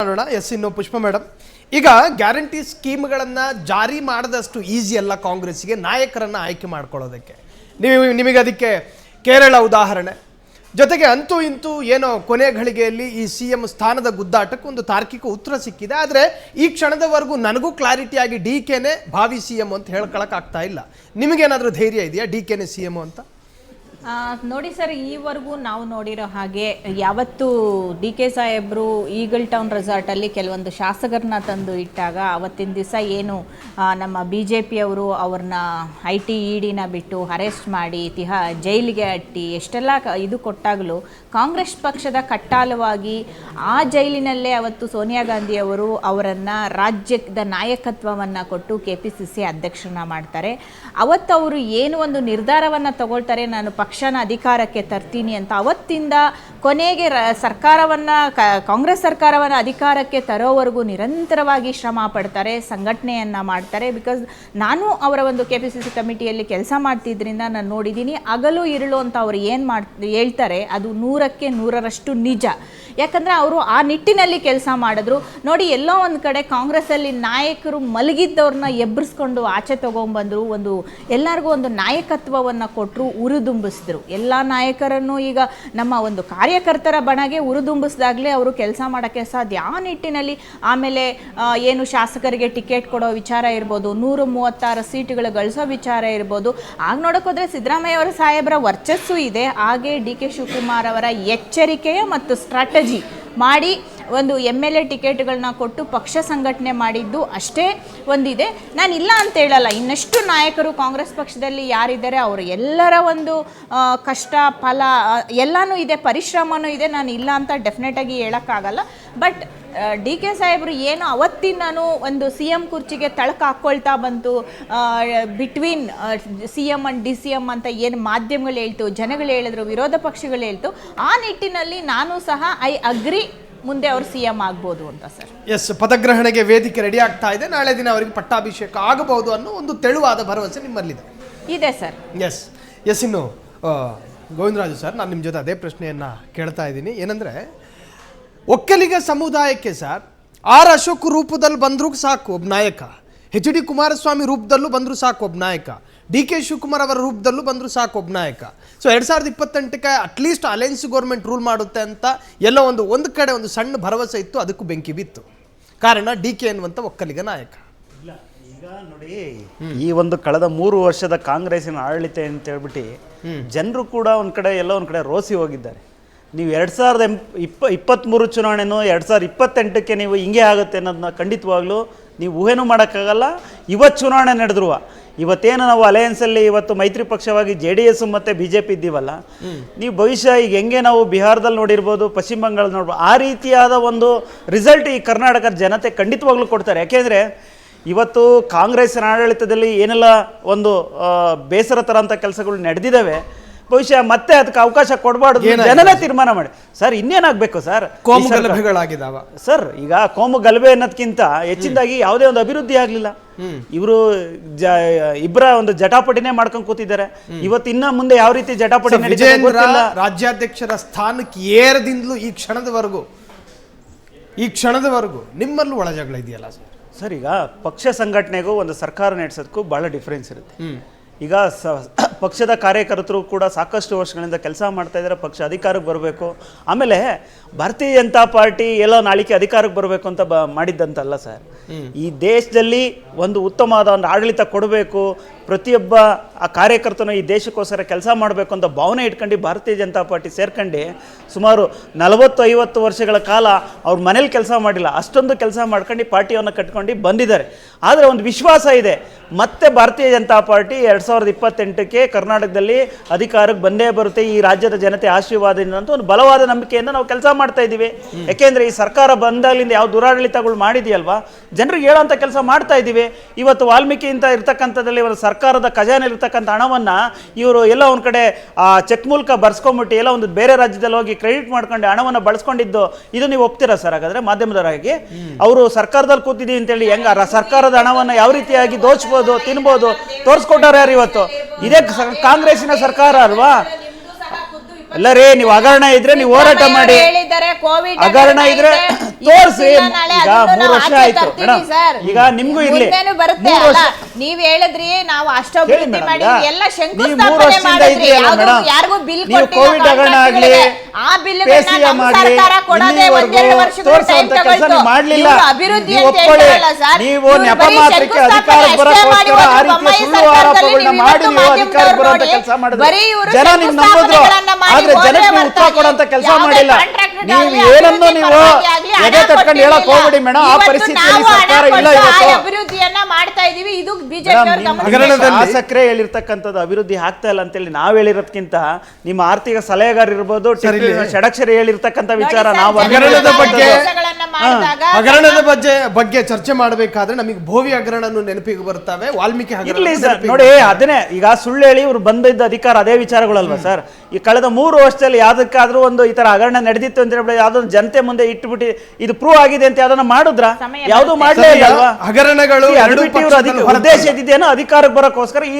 ನೋಡೋಣ. ಎಸ್, ಇನ್ನು ಪುಷ್ಪ ಮೇಡಮ್, ಈಗ ಗ್ಯಾರಂಟಿ ಸ್ಕೀಮ್ಗಳನ್ನು ಜಾರಿ ಮಾಡದಷ್ಟು ಈಸಿ ಅಲ್ಲ ಕಾಂಗ್ರೆಸ್ಗೆ ನಾಯಕರನ್ನ ಆಯ್ಕೆ ಮಾಡ್ಕೊಳ್ಳೋದಕ್ಕೆ. ನಿಮಗೆ ಅದಕ್ಕೆ ಕೇರಳ ಉದಾಹರಣೆ, ಜೊತೆಗೆ ಅಂತೂ ಇಂತೂ ಏನೋ ಕೊನೆ ಘಳಿಗೆಯಲ್ಲಿ ಈ CM ಸ್ಥಾನದ ಗುದ್ದಾಟಕ್ಕೆ ಒಂದು ತಾರ್ಕಿಕ ಉತ್ತರ ಸಿಕ್ಕಿದೆ. ಆದರೆ ಈ ಕ್ಷಣದವರೆಗೂ ನನಗೂ ಕ್ಲಾರಿಟಿಯಾಗಿ DKನೇ ಭಾವಿ CM ಅಂತ ಹೇಳ್ಕೊಳಕ್ಕಾಗ್ತಾ ಇಲ್ಲ. ನಿಮಗೇನಾದರೂ ಧೈರ್ಯ ಇದೆಯಾ DKನೇ CM ಅಂತ? ನೋಡಿ ಸರ್, ಈವರೆಗೂ ನಾವು ನೋಡಿರೋ ಹಾಗೆ ಯಾವತ್ತು DK ಸಾಹೇಬರು ಈಗಲ್ ಟೌನ್ ರೆಸಾರ್ಟಲ್ಲಿ ಕೆಲವೊಂದು ಶಾಸಕರನ್ನ ತಂದು ಇಟ್ಟಾಗ ಅವತ್ತಿನ ದಿವಸ ಏನು ನಮ್ಮ BJP ಅವರು ಅವ್ರನ್ನ IT EDನ ಬಿಟ್ಟು ಅರೆಸ್ಟ್ ಮಾಡಿ ಜೈಲಿಗೆ ಅಟ್ಟಿ ಎಷ್ಟೆಲ್ಲ ಇದು ಕೊಟ್ಟಾಗಲೂ ಕಾಂಗ್ರೆಸ್ ಪಕ್ಷದ ಕಟ್ಟಾಲವಾಗಿ ಆ ಜೈಲಿನಲ್ಲೇ ಅವತ್ತು ಸೋನಿಯಾ ಗಾಂಧಿ ಅವರು ಅವರನ್ನು ರಾಜ್ಯದ ನಾಯಕತ್ವವನ್ನು ಕೊಟ್ಟು KPCC ಅಧ್ಯಕ್ಷರನ್ನ ಮಾಡ್ತಾರೆ. ಅವತ್ತು ಅವರು ಏನು ಒಂದು ನಿರ್ಧಾರವನ್ನು ತಗೊಳ್ತಾರೆ, ನಾನು ಪಕ್ಷನ ಅಧಿಕಾರಕ್ಕೆ ತರ್ತೀನಿ ಅಂತ, ಅವತ್ತಿಂದ ಕೊನೆಗೆ ಸರ್ಕಾರವನ್ನು ಕಾಂಗ್ರೆಸ್ ಸರ್ಕಾರವನ್ನು ಅಧಿಕಾರಕ್ಕೆ ತರೋವರೆಗೂ ನಿರಂತರವಾಗಿ ಶ್ರಮ ಪಡ್ತಾರೆ, ಸಂಘಟನೆಯನ್ನು ಮಾಡ್ತಾರೆ. ಬಿಕಾಸ್ ನಾನು ಅವರ ಒಂದು KPCC ಕಮಿಟಿಯಲ್ಲಿ ಕೆಲಸ ಮಾಡ್ತಿದ್ರಿಂದ ನಾನು ನೋಡಿದ್ದೀನಿ. ಹಗಲು ಇರುಳು ಅಂತ ಅವ್ರು ಏನು ಹೇಳ್ತಾರೆ ಅದು 100ಕ್ಕೆ 100ರಷ್ಟು ನಿಜ. ಯಾಕಂದರೆ ಅವರು ಆ ನಿಟ್ಟಿನಲ್ಲಿ ಕೆಲಸ ಮಾಡಿದ್ರು. ನೋಡಿ, ಎಲ್ಲೋ ಒಂದು ಕಡೆ ಕಾಂಗ್ರೆಸ್ಸಲ್ಲಿ ನಾಯಕರು ಮಲಗಿದ್ದವ್ರನ್ನ ಎಬ್ಬರಿಸ್ಕೊಂಡು ಆಚೆ ತೊಗೊಂಬಂದರು, ಎಲ್ಲರಿಗೂ ಒಂದು ನಾಯಕತ್ವವನ್ನು ಕೊಟ್ಟರು, ಉರಿದುಂಬಿಸಿದ್ರು. ಎಲ್ಲ ನಾಯಕರನ್ನು ಈಗ ನಮ್ಮ ಒಂದು ಕಾರ್ಯಕರ್ತರ ಬಣಗೆ ಉರಿದುಂಬಿಸಿದಾಗಲೇ ಅವರು ಕೆಲಸ ಮಾಡೋಕ್ಕೆ ಸಾಧ್ಯ. ಆ ನಿಟ್ಟಿನಲ್ಲಿ ಆಮೇಲೆ ಏನು ಶಾಸಕರಿಗೆ ಟಿಕೆಟ್ ಕೊಡೋ ವಿಚಾರ ಇರ್ಬೋದು, 136 ಸೀಟುಗಳು ಗಳಿಸೋ ವಿಚಾರ ಇರ್ಬೋದು. ಆಗ ನೋಡೋಕ್ಕೋದ್ರೆ ಸಿದ್ದರಾಮಯ್ಯ ಅವರ ಸಾಹೇಬರ ವರ್ಚಸ್ಸು ಇದೆ, ಹಾಗೆ DK ಶಿವಕುಮಾರ್ ಅವರ ಎಚ್ಚರಿಕೆಯ ಮತ್ತು ಸ್ಟ್ರಾಟಜಿ ಮಾಡಿ ಒಂದು MLA ಟಿಕೆಟ್ಗಳನ್ನ ಕೊಟ್ಟು ಪಕ್ಷ ಸಂಘಟನೆ ಮಾಡಿದ್ದು ಅಷ್ಟೇ ಒಂದಿದೆ. ನಾನು ಇಲ್ಲ ಅಂತ ಹೇಳಲ್ಲ, ಇನ್ನಷ್ಟು ನಾಯಕರು ಕಾಂಗ್ರೆಸ್ ಪಕ್ಷದಲ್ಲಿ ಯಾರಿದ್ದಾರೆ ಅವರು ಎಲ್ಲರ ಒಂದು ಕಷ್ಟ ಫಲ ಎಲ್ಲನೂ ಇದೆ, ಪರಿಶ್ರಮನೂ ಇದೆ. ನಾನು ಇಲ್ಲ ಅಂತ ಡೆಫಿನೆಟಾಗಿ ಹೇಳೋಕ್ಕಾಗಲ್ಲ. ಬಟ್ DK ಸಾಹೇಬರು ಏನು ಅವತ್ತಿಂದನೂ ಒಂದು CM ಕುರ್ಚಿಗೆ ತಳಕು ಹಾಕ್ಕೊಳ್ತಾ ಬಂತು, ಬಿಟ್ವೀನ್ CM ಆ್ಯಂಡ್ DCM ಅಂತ ಏನು ಮಾಧ್ಯಮಗಳು ಹೇಳ್ತು, ಜನಗಳು ಹೇಳಿದ್ರು, ವಿರೋಧ ಪಕ್ಷಗಳು ಹೇಳ್ತು, ಆ ನಿಟ್ಟಿನಲ್ಲಿ ನಾನು ಸಹ ಐ ಅಗ್ರಿ ಮುಂದೆ ಅವರು CM ಆಗ್ಬೋದು ಅಂತ ಸರ್. ಎಸ್, ಪದಗ್ರಹಣೆಗೆ ವೇದಿಕೆ ರೆಡಿ ಆಗ್ತಾ ಇದೆ. ನಾಳೆ ದಿನ ಅವರಿಗೆ ಪಟ್ಟಾಭಿಷೇಕ ಆಗಬಹುದು ಅನ್ನೋ ಒಂದು ತೆಳುವಾದ ಭರವಸೆ ನಿಮ್ಮಲ್ಲಿದೆ? ಇದೆ ಸರ್. ಎಸ್, ಇನ್ನು ಗೋವಿಂದರಾಜು ಸರ್, ನಾನು ನಿಮ್ಮ ಜೊತೆ ಅದೇ ಪ್ರಶ್ನೆಯನ್ನು ಕೇಳ್ತಾ ಇದ್ದೀನಿ. ಏನಂದರೆ, ಒಕ್ಕಲಿಗ ಸಮುದಾಯಕ್ಕೆ ಸರ್ ಆರ್ ಅಶೋಕ್ ರೂಪದಲ್ಲಿ ಬಂದರೂ ಸಾಕು ಒಬ್ಬ ನಾಯಕ, HD ಕುಮಾರಸ್ವಾಮಿ ರೂಪದಲ್ಲೂ ಬಂದರೂ ಸಾಕು ಒಬ್ಬ ನಾಯಕ, DK ಶಿವಕುಮಾರ್ ಅವರ ರೂಪದಲ್ಲೂ ಬಂದರೂ ಸಾಕು ಒಬ್ಬ ನಾಯಕ. ಸೊ 2028ಕ್ಕೆ ಅಟ್ಲೀಸ್ಟ್ ಅಲಯನ್ಸ್ ಗೌರ್ಮೆಂಟ್ ರೂಲ್ ಮಾಡುತ್ತೆ ಅಂತ ಎಲ್ಲೋ ಒಂದು ಕಡೆ ಒಂದು ಸಣ್ಣ ಭರವಸೆ ಇತ್ತು, ಅದಕ್ಕೂ ಬೆಂಕಿ ಬಿತ್ತು. ಕಾರಣ DK ಎನ್ನುವಂಥ ಒಕ್ಕಲಿಗ ನಾಯಕ. ಇಲ್ಲ, ಈಗ ನೋಡಿ, ಈ ಒಂದು ಕಳೆದ 3 ವರ್ಷದ ಕಾಂಗ್ರೆಸ್ಸಿನ ಆಡಳಿತ ಅಂತ ಹೇಳ್ಬಿಟ್ಟು ಜನರು ಕೂಡ ಒಂದು ಕಡೆ ಎಲ್ಲೋ ಒಂದು ಕಡೆ ರೋಸಿ ಹೋಗಿದ್ದಾರೆ. ನೀವು 2023 ಚುನಾವಣೆನೂ 2028ಕ್ಕೆ ನೀವು ಹಿಂಗೆ ಆಗುತ್ತೆ ಅನ್ನೋದನ್ನ ಖಂಡಿತವಾಗ್ಲೂ ನೀವು ಊಹೆನೂ ಮಾಡೋಕ್ಕಾಗಲ್ಲ. ಇವತ್ತು ಚುನಾವಣೆ ನಡೆದ್ರು, ಇವತ್ತೇನು ನಾವು ಅಲಯನ್ಸಲ್ಲಿ ಇವತ್ತು ಮೈತ್ರಿ ಪಕ್ಷವಾಗಿ JDS ಮತ್ತು BJP ಇದ್ದೀವಲ್ಲ, ನೀವು ಭವಿಷ್ಯ ಈಗ ಹೆಂಗೆ ನಾವು ಬಿಹಾರದಲ್ಲಿ ನೋಡಿರ್ಬೋದು, ಪಶ್ಚಿಮ ಬಂಗಾಳ ನೋಡ್ಬೋದು, ಆ ರೀತಿಯಾದ ಒಂದು ರಿಸಲ್ಟ್ ಈ ಕರ್ನಾಟಕದ ಜನತೆ ಖಂಡಿತವಾಗ್ಲೂ ಕೊಡ್ತಾರೆ. ಯಾಕೆಂದರೆ ಇವತ್ತು ಕಾಂಗ್ರೆಸ್ಸಿನ ಆಡಳಿತದಲ್ಲಿ ಏನೆಲ್ಲ ಒಂದು ಬೇಸರ ತರೋಂಥ ಕೆಲಸಗಳು ನಡೆದಿದ್ದಾವೆ, ಬಹುಶಃ ಮತ್ತೆ ಅದಕ್ಕೆ ಅವಕಾಶ ಕೊಡಬಾರ್ದು, ಜನನೇ ತೀರ್ಮಾನ ಮಾಡಿ. Sir, ಇನ್ನೇನಾಗಬೇಕು sir? ಸರ್, ಈಗ ಕೋಮು ಗಲಭೆ ಅನ್ನೋದಕ್ಕಿಂತ ಹೆಚ್ಚಿನದಾಗಿ ಯಾವುದೇ ಒಂದು ಅಭಿವೃದ್ಧಿ ಆಗಲಿಲ್ಲ. ಇವರು ಇಬ್ಬರ ಒಂದು ಜಟಾಪಟಿನೇ ಮಾಡ್ಕೊಂಡು ಕೂತಿದ್ದಾರೆ. ಇವತ್ತು ಇನ್ನ ಮುಂದೆ ಯಾವ ರೀತಿ ಜಟಾಪಟಿ ರಾಜ್ಯಾಧ್ಯಕ್ಷರ ಸ್ಥಾನಕ್ಕೆ ಏರದಿಂದಲೂ ಈ ಕ್ಷಣದವರೆಗೂ ನಿಮ್ಮಲ್ಲೂ ಒಳಜಗಳ ಇದೆಯಲ್ಲ ಸರ್? ಈಗ ಪಕ್ಷ ಸಂಘಟನೆಗೂ ಒಂದು ಸರ್ಕಾರ ನಡೆಸೋದಕ್ಕೂ ಬಹಳ ಡಿಫ್ರೆನ್ಸ್ ಇರುತ್ತೆ. ಈಗ ಪಕ್ಷದ ಕಾರ್ಯಕರ್ತರು ಕೂಡ ಸಾಕಷ್ಟು ವರ್ಷಗಳಿಂದ ಕೆಲಸ ಮಾಡ್ತಾ ಇದ್ದಾರೆ, ಪಕ್ಷ ಅಧಿಕಾರಕ್ಕೆ ಬರಬೇಕು. ಆಮೇಲೆ ಭಾರತೀಯ ಜನತಾ ಪಾರ್ಟಿ ಎಲ್ಲ ನಾಳಿಕೆ ಅಧಿಕಾರಕ್ಕೆ ಬರಬೇಕು ಅಂತ ಮಾಡಿದ್ದಂತಲ್ಲ ಸರ್. ಈ ದೇಶದಲ್ಲಿ ಒಂದು ಉತ್ತಮವಾದ ಒಂದು ಆಡಳಿತ ಕೊಡಬೇಕು, ಪ್ರತಿಯೊಬ್ಬ ಆ ಕಾರ್ಯಕರ್ತನು ಈ ದೇಶಕ್ಕೋಸ್ಕರ ಕೆಲಸ ಮಾಡಬೇಕು ಅಂತ ಭಾವನೆ ಇಟ್ಕೊಂಡು ಭಾರತೀಯ ಜನತಾ ಪಾರ್ಟಿ ಸೇರ್ಕೊಂಡು ಸುಮಾರು 40-50 ವರ್ಷಗಳ ಕಾಲ ಅವ್ರ ಮನೇಲಿ ಕೆಲಸ ಮಾಡಿಲ್ಲ, ಅಷ್ಟೊಂದು ಕೆಲಸ ಮಾಡ್ಕೊಂಡು ಪಾರ್ಟಿಯನ್ನು ಕಟ್ಕೊಂಡು ಬಂದಿದ್ದಾರೆ. ಆದರೆ ಒಂದು ವಿಶ್ವಾಸ ಇದೆ, ಮತ್ತೆ ಭಾರತೀಯ ಜನತಾ ಪಾರ್ಟಿ 2028ಕ್ಕೆ ಕರ್ನಾಟಕದಲ್ಲಿ ಅಧಿಕಾರಕ್ಕೆ ಬಂದೇ ಬರುತ್ತೆ, ಈ ರಾಜ್ಯದ ಜನತೆ ಆಶೀರ್ವಾದದಿಂದ ಅಂತ ಒಂದು ಬಲವಾದ ನಂಬಿಕೆಯಿಂದ ನಾವು ಕೆಲಸ ಮಾಡ್ತಾ ಇದ್ದೀವಿ. ಯಾಕೆಂದರೆ ಈ ಸರ್ಕಾರ ಬಂದಾಗಲಿಂದ ಯಾವ ದುರಾಡಳಿತಗಳು ಮಾಡಿದೆಯಲ್ವಾ, ಜನರಿಗೆ ಹೇಳೋಂಥ ಕೆಲಸ ಮಾಡ್ತಾ ಇದ್ದೀವಿ. ಇವತ್ತು ವಾಲ್ಮೀಕಿ ಅಂತ ಇರ್ತಕ್ಕಂಥದ್ದಲ್ಲಿ ಒಂದು ಸರ್ಕಾರದ ಖಜಾನೆ ಇರ್ತಕ್ಕಂಥ ಹಣವನ್ನು ಇವರು ಎಲ್ಲ ಒಂದು ಕಡೆ ಚೆಕ್ ಮೂಲಕ ಬರ್ಸ್ಕೊಂಡ್ಬಿಟ್ಟು ಎಲ್ಲ ಒಂದು ಬೇರೆ ರಾಜ್ಯದಲ್ಲಿ ಹೋಗಿ ಕ್ರೆಡಿಟ್ ಮಾಡ್ಕೊಂಡು ಹಣವನ್ನು ಬಳಸ್ಕೊಂಡಿದ್ದು, ಇದು ನೀವು ಒಪ್ತೀರಾ ಸರ್? ಹಾಗಾದ್ರೆ ಮಾಧ್ಯಮದವರಾಗಿ ಅವರು ಸರ್ಕಾರದಲ್ಲಿ ಕೂತಿದ್ದೀವಿ ಅಂತೇಳಿ ಹೆಂಗ ಸರ್ಕಾರದ ಹಣವನ್ನು ಯಾವ ರೀತಿಯಾಗಿ ದೋಚ್ಬೋದು, ತಿನ್ಬೋದು ತೋರಿಸ್ಕೊಟ್ಟಾರ ಯಾರು ಇವತ್ತು? ಇದೇ ಕಾಂಗ್ರೆಸ್ಸಿನ ಸರ್ಕಾರ ಅಲ್ವಾ? ಅಲ್ಲ ರೀ, ನೀವು ಹಗರಣ ಇದ್ರೆ ನೀವು ಹೋರಾಟ ಮಾಡಿ, ಹಗರಣ ಇದ್ರೆ ತೋರಿಸಿ. ಇವತ್ತಿಲ್ಲ ನಾಳೆ ಈಗ ಅದನ್ನು 3 ನಾವು ವರ್ಷ ಆಚೆ ಆಯ್ತು ತರ್ತೀವಿ ಮೇಡಮ್. ಸರ್. ಈಗ ನಿಮ್ಗೂ ಇರ್ಲಿ ಮುಂದೆನೂ ಬರುತ್ತೆ 3 ವರ್ಷ. ಅಲ್ಲ, ನೀವ್ ಹೇಳಿದ್ರಿ ನಾವು ಅಷ್ಟಭಿವೃದ್ಧಿ ಮೇಡಮ್, ಮಾಡಿದ್ವಿ, ಈಗ ಎಲ್ಲ ನೀವು 3 ಶಂಕುಸ್ಥಾಪನೆ ವರ್ಷದಿಂದ ಮಾಡಿದ್ರಿ, ಇದೆಯಲ್ಲ ಮೇಡಮ್, ಯಾರಿಗೂ ಬಿಲ್ ನೀವು ಕೋವಿಡ್ ಹಗರಣ ಆಗ್ಲಿ, ಆ ಬಿಲ್ ಪೇಸಿಎಂ ನಮ್ಮ ಆಗ್ಲಿ, ಸರ್ಕಾರ ಕೊಡದೆ ಇಲ್ಲಿವರೆಗೂ 1-2 ವರ್ಷಗಳು ಟೈಮ್ ತೋರಿಸುವಂತ ಕೆಲಸ ತಗೊಳ್ತು. ನೀವು ಮಾಡ್ಲಿಲ್ಲ. ಇವ್ರು ಅಭಿವೃದ್ಧಿ ನೀವು ಅಂತ ಒಪ್ಕೊಳ್ಳಿ. ಹೇಳ್ತಾರಲ್ಲ ಸರ್, ನೀವು ಇವ್ರು ನೆಪ ಬರೀ ಮಾತ್ರಕ್ಕೆ ಶಂಕುಸ್ಥಾಪನೆ ಅಧಿಕಾರಕ್ಕೆ ಅಷ್ಟೇ ಬರೋಕ್ಕೋಸ್ಕರ ಮಾಡಿ ಆ ಹೋದ್ರು. ರೀತಿಯ ಬೊಮ್ಮಾಯಿ ಸುಳ್ಳು ಸರ್ಕಾರದಲ್ಲಿ ಆರೋಪಗಳನ್ನ ನೀವು ಮಾಡಿ ನೀವು ಇವತ್ತು ಅಧಿಕಾರಕ್ಕೆ ಬರುವಂತ ಮಾಧ್ಯಮದವ್ರು ಕೆಲಸ ಮಾಡಿದ್ರೆ ಬರೀ ಇವ್ರು ಜನ ನಿಮ್ ನಂಬಿದ್ರು. ಶಂಕುಸ್ಥಾಪನೆಗಳನ್ನ ಮಾಡಿ ಆದ್ರೆ ಹೋದ್ರೆ ಜನಕ್ಕೆ ನೀವು ಉತ್ತರ ಹೊರತಾಗಿ ಕೊಡುವಂತ ಕೆಲಸ ಯಾವುದೇ ಮಾಡಿಲ್ಲ. ಕಾಂಟ್ರಾಕ್ಟರ್ ನೀವು ಆಗಲಿ, ಏನನ್ನು ಅಭಿವೃದ್ಧಿ ನೀವು ಪರವಾಗಿ ಆಗಲಿ ಹಣ ಎದೆ ತಟ್ಕೊಂಡು ಹೇಳಕ್ ಕೊಟ್ಟಿಲ್ಲ. ಹೋಗ್ಬೇಡಿ ಮೇಡಮ್. ಆ ಇವತ್ತು ಪರಿಸ್ಥಿತಿಯಲ್ಲಿ ನಾವು ಹಣ ಸರ್ಕಾರ ಇಲ್ಲ ಕೊಟ್ಟು ಆ ಇವತ್ತು. ಅಭಿವೃದ್ಧಿಯನ್ನ ಮಾಡ್ತಾ ಇದೀವಿ. ಇದು ಬಿಜೆಪಿ ಮೇಡಮ್, ಅವರ ನಿಮ್ಮ ಹಗರಣದಲ್ಲಿ- ಶಾಸಕರೇ ಹೇಳಿರ್ತಕ್ಕಂಥದ್ದು ಅಭಿವೃದ್ಧಿ ಆಗ್ತಾ ಇಲ್ಲ ಅಂತೇಳಿ ನಾವ್ ಹೇಳಿರೋದ್ಕಿಂತ ನಿಮ್ಮ ಆರ್ಥಿಕ ಸಲಹೆಗಾರ ಇರ್ಬೋದು, ಷಡಕ್ಷರಿ ಹೇಳಿರ್ತಕ್ಕಂಥ ವಿಚಾರ ನಾವು ಹಗರಣದ ಬಗ್ಗೆ ಹಗರಣದ ಬಗ್ಗೆ ಬಗ್ಗೆ ಚರ್ಚೆ ಮಾಡಬೇಕಾದ್ರೆ ನಮಗೆ ಭೋವಿ ಹಗರಣನು ನೆನಪಿಗೆ ಬರ್ತವೆ, ವಾಲ್ಮೀಕಿ ಹಗರಣ ಇರ್ಲಿ ಸರ್. ನೆನಪಿಗೆ ನೋಡಿ ಬರ್ತವೆ. ಅದನ್ನೇ ಈಗ ಸುಳ್ಳು ಹೇಳಿ ಇವ್ರು ಬಂದಿದ್ದ ಅಧಿಕಾರ ಅದೇ ವಿಚಾರಗಳಲ್ವಾ ಸರ್. ಈ ಕಳೆದ 3 ವರ್ಷದಲ್ಲಿ ಯಾವ್ದಕ್ಕಾದ್ರೂ ಒಂದು ಈ ತರ ಹಗರಣ ನಡೆದಿತ್ತು ಅಂತ ಹೇಳ್ಬಿಟ್ಟು ಯಾವ್ದೊಂದು ಜನತೆ ಮುಂದೆ ಇಟ್ಬಿಟ್ಟು ಇದು ಪ್ರೂವ್ ಆಗಿದೆ ಅಂತ ಯಾವ್ದನ್ನ ಮಾಡಿದ್ರ? ಸಮಯ ಯಾವ್ದು ಬರುತ್ತೆ. ಮಾಡ್ಲೇ ಇಲ್ಲ ಅಲ್ವಾ? ಹಗರಣಗಳು ಅದು ಎರಡೂ ಬಿಟ್ಟು ಇವ್ರು ಪಕ್ಷದಲ್ಲಿ ಉದ್ದೇಶ ಇದ್ದೇನೋ ಅಧಿಕಾರಕ್ಕೆ ಬರೋಕ್ಕೋಸ್ಕರ ಈ